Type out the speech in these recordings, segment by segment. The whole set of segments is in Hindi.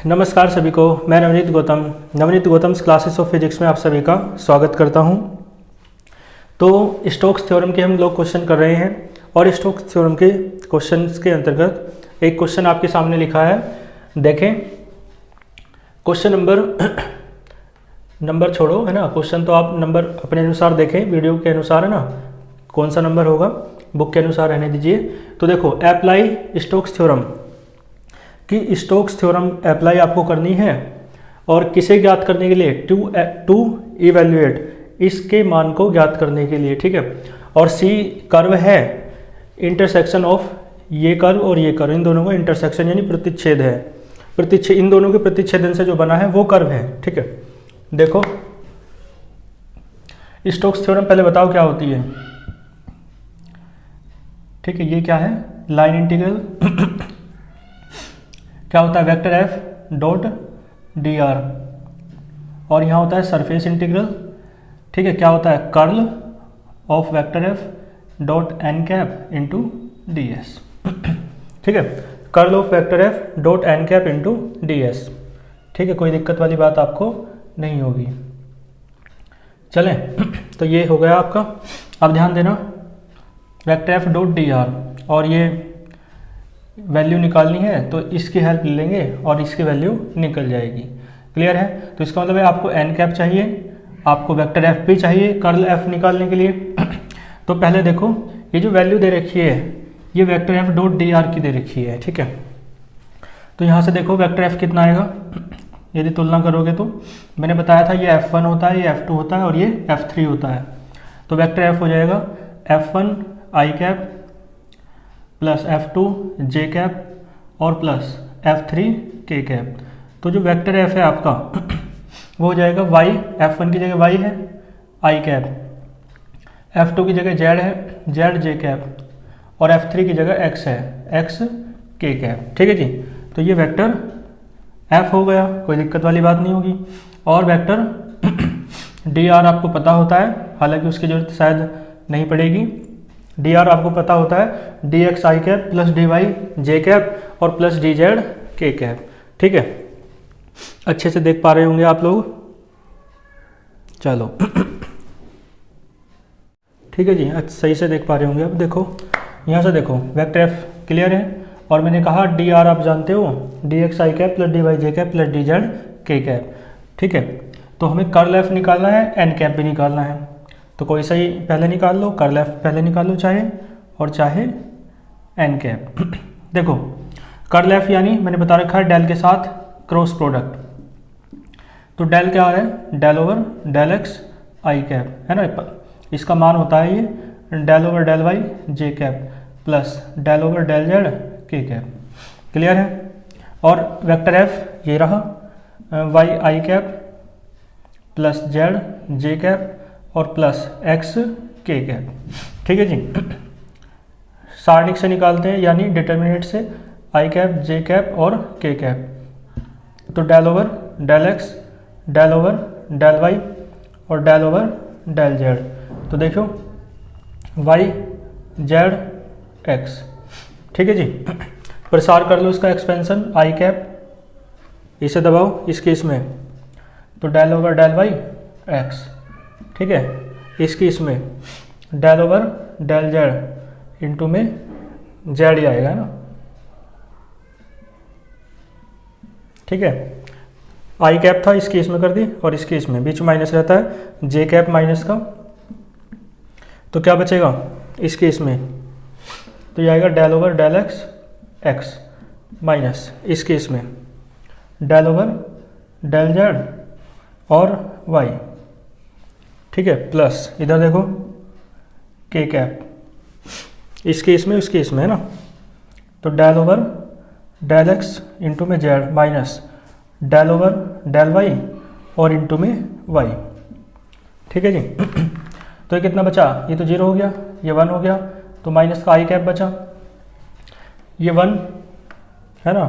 नमस्कार सभी को, मैं Navneet Gautam classes of physics में आप सभी का स्वागत करता हूं। तो स्टोक्स थ्योरम के हम लोग क्वेश्चन कर रहे हैं और स्टोक्स थ्योरम के क्वेश्चंस के अंतर्गत एक क्वेश्चन आपके सामने लिखा है। देखें, क्वेश्चन नंबर छोड़ो, है ना। क्वेश्चन तो आप नंबर अपने अनुसार देखें, वीडियो के अनुसार, है ना। कौन सा नंबर होगा बुक के अनुसार रहने दीजिए। तो देखो, अप्लाई स्टोक्स थ्योरम कि स्टोक्स थ्योरम अप्लाई आपको करनी है और किसे ज्ञात करने के लिए, टू इवेल्युएट, इसके मान को ज्ञात करने के लिए, ठीक है। और सी कर्व है, इंटरसेक्शन ऑफ ये कर्व और ये कर्व, इन दोनों का इंटरसेक्शन यानी प्रतिच्छेद है, इन दोनों के प्रतिच्छेदन से जो बना है वो कर्व है, ठीक है। देखो, स्टोक्स थ्योरम पहले बताओ क्या होती है, ठीक है। ये क्या है, लाइन इंटीग्रल क्या होता है, vector F dot d are, और यहाँ होता है सरफेस इंटीग्रल, ठीक है। क्या होता है, curl of vector F dot N cap into D S, ठीक है। Curl of vector F dot N cap into D S, ठीक है। कोई दिक्कत वाली बात आपको नहीं होगी। चलें, तो ये हो गया आपका। अब ध्यान देना, vector F dot d are, और ये वैल्यू निकालनी है तो इसकी हेल्प ले लेंगे और इसकी वैल्यू निकल जाएगी। क्लियर है। तो इसका मतलब है आपको एन कैप चाहिए, आपको वेक्टर एफ भी चाहिए कर्ल एफ निकालने के लिए। तो पहले देखो, ये जो वैल्यू दे रखी है ये vector F dot d are की दे रखी है, ठीक है। तो यहाँ से देखो वेक्टर एफ कितना आएगा, यदि तुलना करोगे तो मैंने बताया था ये F1 होता है, ये F2 होता है और ये F3 होता है। तो वेक्टर एफ हो जाएगा F1 आई कैप प्लस F2 जे कैप और प्लस F3 के कैप। तो जो वेक्टर एफ है आपका वो हो जाएगा y, F1 की जगह y है आई कैप, F2 की जगह z है z जे कैप, और F3 की जगह x है x के कैप, ठीक है जी। तो ये वेक्टर f हो गया, कोई दिक्कत वाली बात नहीं होगी। और वेक्टर डी आर आपको पता होता है, हालांकि उसकी जरूरत शायद नहीं पड़ेगी। डी आर आपको पता होता है d x i cap plus d Y j cap और plus d z k cap, ठीक है। अच्छे से देख पा रहे होंगे आप लोग, चलो ठीक है जी, सही से देख पा रहे होंगे। अब देखो, यहाँ से देखो वेक्टर एफ क्लियर है, और मैंने कहा डी आर आप जानते हो, D x i cap plus d Y j cap plus d z k cap, ठीक है। तो हमें कर्ल एफ निकालना है, एन कैप भी निकालना है। तो कोई सही पहले निकाल लो, कर्ल एफ पहले निकाल लो चाहे, और चाहे एन कैप। देखो, कर्ल एफ यानी मैंने बता रखा है डेल के साथ क्रॉस प्रोडक्ट। तो डेल क्या है, del over del x i cap, है ना। इसका मान होता है ये del over del y j cap plus del over del z k cap. Clear है। और वेक्टर एफ ये रहा y i cap plus z j cap और प्लस एक्स के कैप, ठीक है जी। सारणिक से निकालते हैं यानी डिटर्मिनेंट से, आई कैप जे कैप और के कैप। तो del over del X, del over del Y और डेल ओवर डेल जेड। तो देखो वाई जेड एक्स, ठीक है जी। प्रसार कर लो इसका एक्सपेंशन, आई कैप इसे दबाओ इसके इसमें, तो del over del Y X, ठीक है। इसकी इसमें del over del Z into में जेड ही आएगा ना, ठीक है। आई कैप था, इसकी इसमें कर दी, और इसकी इसमें बीच में माइनस रहता है, जे कैप माइनस का, तो क्या बचेगा इसके इसमें, तो ये आएगा del over del X X minus इसके इसमें डेल ओवर डेल जेड और वाई, ठीक है, प्लस इधर देखो के कैप, इसके इसमें उसके इसमें, है ना। तो del over del x into में z minus del over del Y और इंटू में वाई, ठीक है जी। तो ये कितना बचा, ये तो 0 हो गया, ये 1 हो गया, तो माइनस का आई कैप बचा, ये 1 है ना,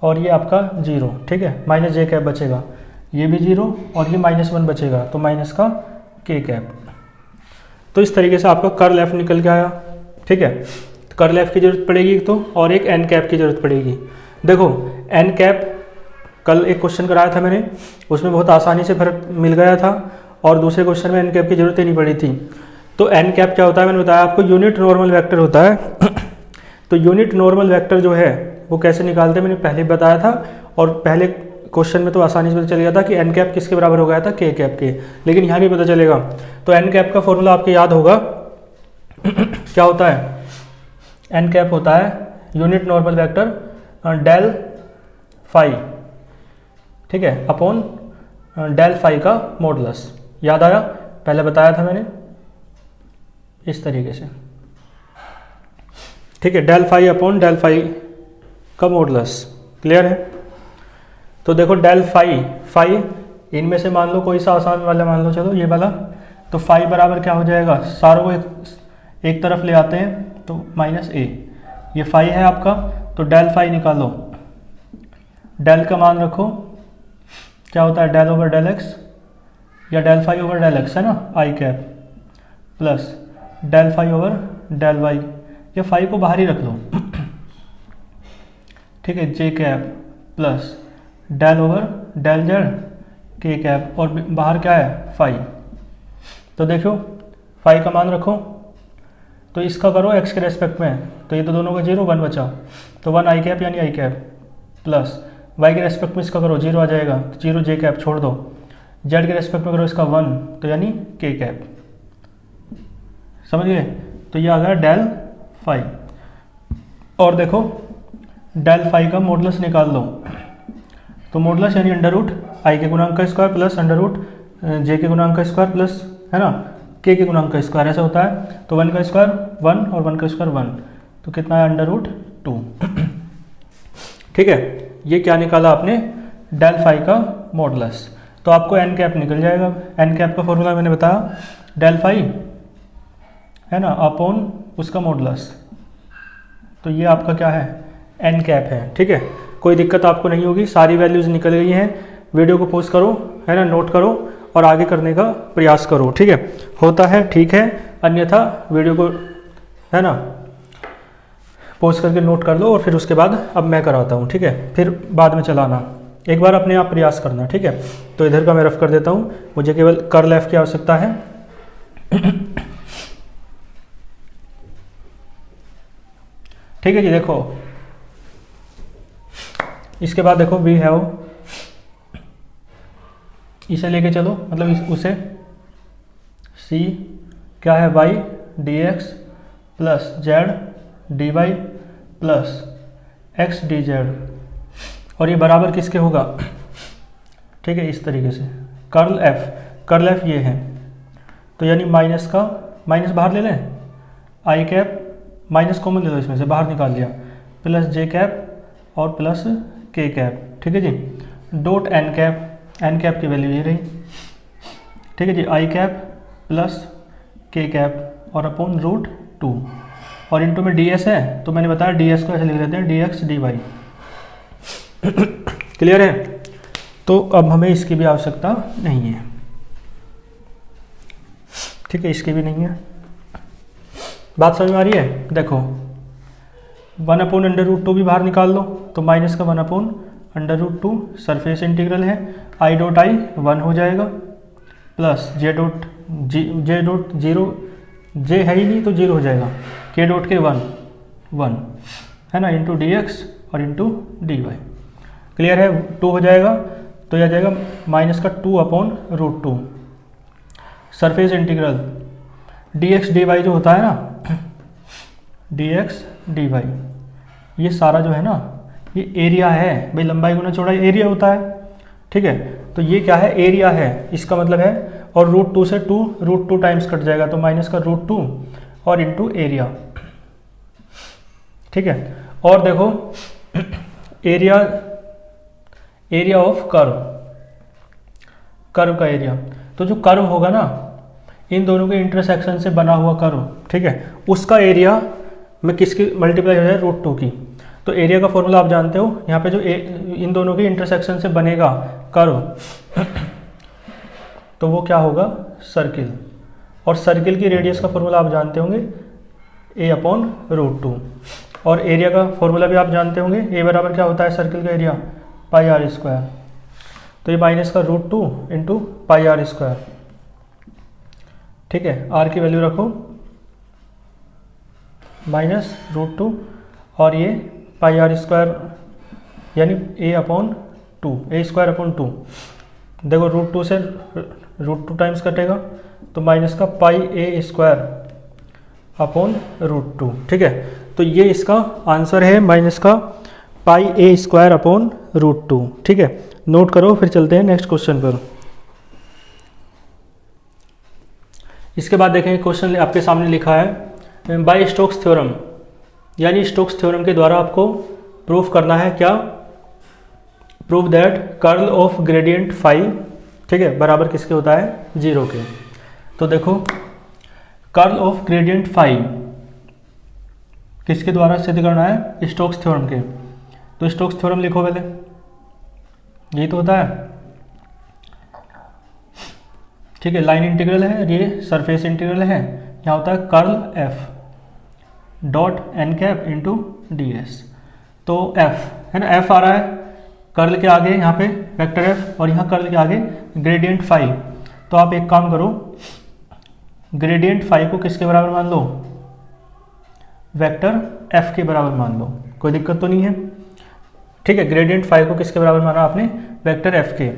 और ये आपका 0, ठीक है। माइनस जे कैप बचेगा, ये भी 0 और ये -1 बचेगा, तो माइनस का के कैप। तो इस तरीके से आपका कर्ल एफ निकल के आया, ठीक है। तो कर्ल एफ की जरूरत पड़ेगी एक तो, और एक एन कैप की जरूरत पड़ेगी। देखो एन कैप कल एक क्वेश्चन कराया था मैंने, उसमें बहुत आसानी से फर्क मिल गया था, और दूसरे क्वेश्चन में एन कैप की जरूरत ही नहीं पड़ी थी। तो एन कैप क्या होता है, मैंने बताया आपको, यूनिट नॉर्मल वेक्टर होता है। तो यूनिट नॉर्मल वेक्टर जो है वो कैसे निकालते हैं मैंने पहले बताया था, और पहले क्वेश्चन में तो आसानी से पता चल गया था कि एन कैप किसके बराबर हो गया था, के कैप के, लेकिन यहाँ नहीं पता चलेगा। तो एन कैप का फॉर्मूला आपको याद होगा क्या होता है, एन कैप होता है unit normal vector del phi, ठीक है, अपॉन डेल फाई का मॉडुलस। याद आया, पहले बताया था मैंने इस तरीके से, ठीक है, del phi upon del phi का मॉडुलस। क्लियर है? तो देखो डेल फाई इनमें से मान लो कोई सा आसान वाला मान लो, चलो ये वाला, तो फाई बराबर क्या हो जाएगा, सारों को एक तरफ ले आते हैं तो माइनस ए, ये फाई है आपका, तो डेल फाई निकालो, डेल का मान रखो क्या होता है, डेल ओवर डेल एक्स या del phi over del x है ना, i cap, plus del phi over del y, या फाई को बाहर ही रख लो, ठीक है, j cap plus del over del z k cap, और बाहर क्या है, फाई। तो देखो फाई का मान रखो, तो इसका करो एक्स के रेस्पेक्ट में, तो ये तो दोनों का 0 1 बचा, तो 1 आई कैप यानी आई कैप, प्लस वाई के रेस्पेक्ट में इसका करो 0 आ जाएगा, 0 जे कैप छोड़ दो, जेड के रेस्पेक्ट में करो इसका 1, तो यानी के कैप। समझ गए? तो ये आ गया डेल फाई। और देखो डेल फाई का मॉडुलस निकाल लो, तो मॉडुलस यानी अंडर रूट आई के गुणांक का स्क्वायर प्लस अंडर रूट जे के गुणांक का स्क्वायर प्लस, है ना, के गुणांक का स्क्वायर, ऐसा होता है। तो 1 का स्क्वायर 1 और 1 का स्क्वायर 1, तो कितना है, अंडर रूट 2। ठीक है, ये क्या निकाला आपने, डेल फाई का मॉडुलस। तो आपको एन कैप निकल जाएगा। एन कैप का फॉर्मूला मैंने बताया, डेल फाई है ना अपॉन उसका मॉडुलस, तो ये आपका क्या है, एन कैप है। ठीक है, कोई दिक्कत आपको नहीं होगी, सारी वैल्यूज़ निकल गई हैं। वीडियो को पॉज करो, है ना, नोट करो और आगे करने का प्रयास करो। ठीक है, होता है ठीक है, अन्यथा वीडियो को, है ना, पॉज करके नोट कर लो और फिर उसके बाद अब मैं कराता हूँ। ठीक है, फिर बाद में चलाना, एक बार अपने आप प्रयास करना। ठीक है, तो इधर का मैं रफ कर देता हूँ, मुझे केवल कर्ल एफ की आवश्यकता है। ठीक है जी, देखो इसके बाद देखो वी हैव, इसे लेके चलो, मतलब उसे सी क्या है, Y D X plus Z D Y plus X D Z, और ये बराबर किसके होगा, ठीक है, इस तरीके से कर्ल एफ ये है, तो यानी माइनस का माइनस बाहर ले लें, आई कैप माइनस कॉमन ले लो, इसमें से बाहर निकाल लिया, प्लस जे कैप और प्लस के कैप। ठीक है जी, डॉट एन कैप की वैल्यू ये रही। ठीक है जी, आई कैप प्लस के कैप और अपॉन रूट 2, और इनटू में डी एस है, तो मैंने बताया डी एस को ऐसे लिख लेते हैं, D X D Y. Clear है? तो अब हमें इसकी भी आवश्यकता नहीं है। ठीक है, इसकी भी नहीं है। बात समझ में आ रही है? देखो 1 अपॉन अंडर रूट 2 भी बाहर निकाल लो, तो माइनस का 1 upon under root 2 surface integral है, आई डॉट आई 1 हो जाएगा, प्लस जे डॉट 0, जे है ही नहीं तो 0 हो जाएगा, के डॉट के 1 है ना, इंटू डी एक्स और इंटू डी वाई। क्लियर है? 2 हो जाएगा, तो यह आ जाएगा माइनस का 2 upon root 2 surface integral D X D Y जो होता है ना, डी एक्स डी वाई, ये सारा जो है ना, ये एरिया है भाई, लंबाई गुना चौड़ाई एरिया होता है। ठीक है, तो ये क्या है, एरिया है, इसका मतलब है, और रूट 2 से रूट 2 टाइम्स कट जाएगा, तो माइनस का रूट 2 और इंटू एरिया। ठीक है, और देखो एरिया ऑफ कर्व का एरिया, तो जो कर्व होगा ना, इन दोनों के इंटरसेक्शन से बना हुआ कर्व, ठीक है, उसका एरिया में किसकी मल्टीप्लाई हो जाए, रूट 2 की। तो एरिया का फॉर्मूला आप जानते हो, यहाँ पे जो इन दोनों के इंटरसेक्शन से बनेगा कर्व, तो वो क्या होगा, सर्किल। और सर्किल की रेडियस का फॉर्मूला आप जानते होंगे, ए अपॉन रूट 2, और एरिया का फॉर्मूला भी आप जानते होंगे, ए बराबर क्या होता है सर्किल का एरिया, पाई आर स्क्वायर, तो ये माइनस का √2 इंटू पाई आर स्क्वायर, ठीक है। आर की वैल्यू रखो माइनस √2 और ये पाई आर स्क्वायर यानी a/2, a²/2। देखो √2 से √2 टाइम्स कटेगा तो माइनस का πa²/√2, ठीक है। तो ये इसका आंसर है, माइनस का πa²/√2, ठीक है। नोट करो, फिर चलते हैं नेक्स्ट क्वेश्चन पर। इसके बाद देखेंगे क्वेश्चन आपके सामने लिखा है बाय स्टोक्स थ्योरम, यानी स्टोक्स थ्योरम के द्वारा आपको प्रूफ करना है क्या, prove that curl of gradient phi, ठीक है, बराबर किसके होता है, 0 के। तो देखो कर्ल ऑफ ग्रेडियंट फाई किसके द्वारा सिद्ध करना है, स्टोक्स थ्योरम के। तो स्टोक्स थ्योरम लिखो पहले, यही तो होता है, ठीक है। लाइन इंटीग्रल है, ये सरफेस इंटीग्रल है, यहाँ होता है curl F dot N cap into D S. तो एफ है ना, एफ आ रहा है, कर्ल के आगे यहाँ पे वेक्टर एफ और यहाँ कर्ल के आगे ग्रेडियंट फाई। तो आप एक काम करो, ग्रेडियंट फाई को किसके बराबर मान लो, वेक्टर एफ के बराबर मान लो, कोई दिक्कत तो नहीं है, ठीक है। ग्रेडियंट फाई को किसके बराबर माना आपने, वेक्टर एफ के।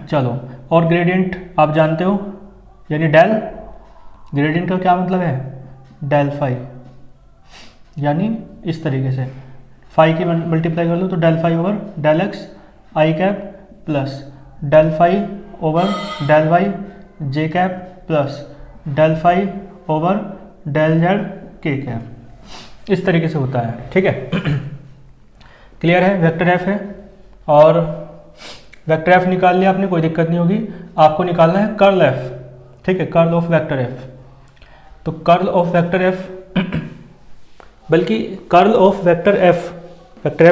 चलो, और ग्रेडियंट आप जानते हो, यानी डेल, ग्रेडियंट का क्या मतलब है, डेल फाई, यानी इस तरीके से फाई की मल्टीप्लाई कर लो तो del phi over del x i cap plus del phi over del y j cap plus del phi over del z k cap, इस तरीके से होता है, ठीक है। क्लियर है, वेक्टर एफ है और वेक्टर एफ निकाल लिया आपने, कोई दिक्कत नहीं होगी। आपको निकालना है कर्ल एफ, ठीक है, कर्ल ऑफ वेक्टर एफ। तो कर्ल ऑफ वेक्टर एफ बल्कि कर्ल ऑफ वेक्टर एफ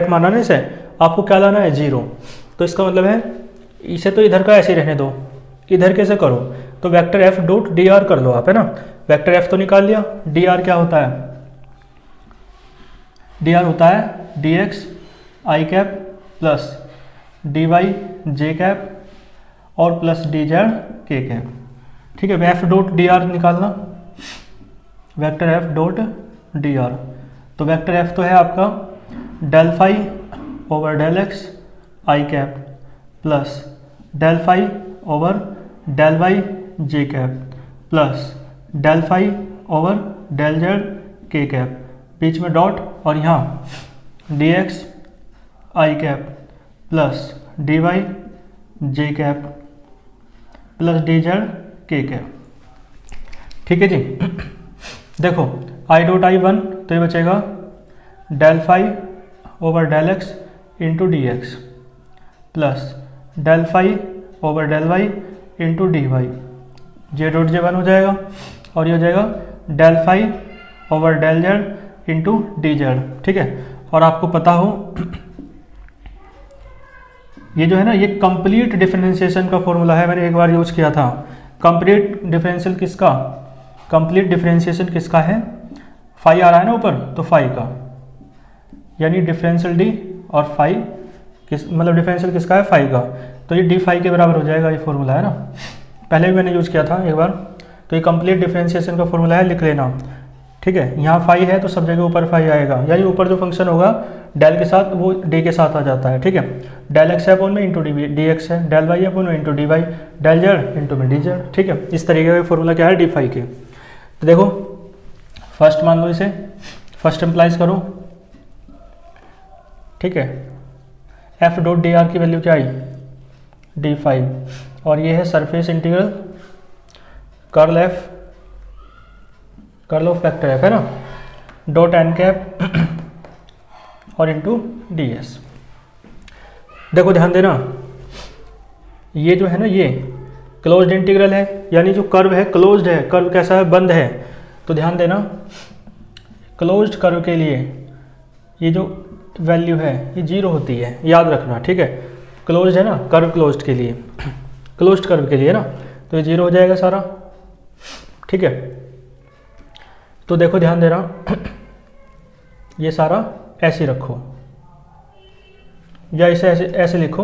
माना ना इसे, आपको क्या लाना है, 0। तो इसका मतलब है इसे तो इधर का ऐसे ही रहने दो, इधर कैसे करो, तो vector F dot d are कर लो आप, है ना। वेक्टर एफ तो निकाल लिया, डी आर क्या होता है, डी आर होता है d x i cap plus d Y j cap और plus d z k cap, ठीक है। एफ डॉट डी आर निकालना, vector F dot d r, तो वेक्टर एफ तो है आपका del phi over del x i cap plus del phi over del y j cap plus del phi over del z k cap, बीच में डॉट और यहाँ d x i cap plus d Y j cap plus d z k cap, ठीक है जी। देखो आई डॉट आई 1, तो ये बचेगा del phi over del x into D X plus del phi over del Y into D Y, J dot J 1 हो जाएगा और ये हो जाएगा del phi over del Z into D Z, ठीक है। और आपको पता हो ये जो है ना, ये कंप्लीट डिफरेंशिएशन का फॉर्मूला है, मैंने एक बार यूज किया था। कंप्लीट डिफरेंशियल किसका, कंप्लीट डिफरेंशिएशन किसका है, फाई आ रहा है ना ऊपर, तो फाई का, यानी डिफरेंशियल डी और फाई किस, मतलब डिफरेंशियल किसका है, फाई का, तो ये डी फाई के बराबर हो जाएगा, ये फॉर्मूला है ना, पहले भी मैंने यूज किया था एक बार। तो ये कंप्लीट डिफरेंशिएशन का फॉर्मूला है, लिख लेना, ठीक है। यहाँ फाई है तो सब जगह ऊपर फाई आएगा, यानी ऊपर जो फंक्शन होगा डेल के साथ वो डी के साथ आ जाता है, ठीक है। डेल एक्स है अपॉन में इंटू डी एक्स है, डेल वाई अपॉन में into D Y, del Z into में डी जेड, ठीक है। इस तरीके का फॉर्मूला क्या है, डी फाई के। तो देखो फर्स्ट मान लो इसे, फर्स्ट एम्प्लाइज करो, ठीक है। एफ डॉट डी आर की वैल्यू क्या आई, डी फाई, और ये है surface integral curl F, curl of vector F है ना, डॉट एन कैप और इंटू डी एस। देखो ध्यान देना, ये जो है ना, ये क्लोज्ड इंटीग्रल है, यानी जो कर्व है क्लोज्ड है, कर्व कैसा है, बंद है। तो ध्यान देना, क्लोज्ड कर्व के लिए ये जो वैल्यू है ये 0 होती है, याद रखना, ठीक है। क्लोज्ड है ना कर्व, क्लोज्ड के लिए, क्लोज्ड कर्व के लिए ना, तो ये 0 हो जाएगा सारा, ठीक है। तो देखो ध्यान देना, ये सारा ऐसे रखो, या इसे ऐसे ऐसे लिखो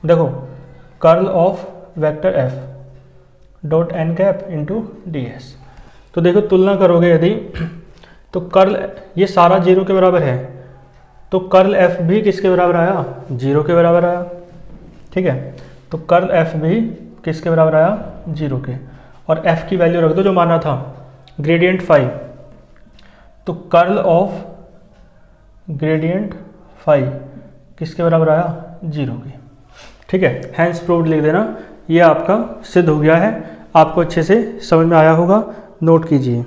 देखो curl of vector F dot N cap into D S. तो देखो तुलना करोगे यदि तो कर्ल ये सारा 0 के बराबर है, तो कर्ल एफ भी किसके बराबर आया, 0 के बराबर आया। ठीक है, तो कर्ल एफ भी किसके बराबर आया, 0 के। और एफ की वैल्यू रख दो जो माना था, ग्रेडियंट 5। तो कर्ल ऑफ ग्रेडियंट 5 किसके बराबर आया, 0 के। ठीक है, हैंस प्रूव्ड लिख देना। ये आपका सिद्ध हो गया है, आपको अच्छे से समझ में आया होगा, नोट कीजिए।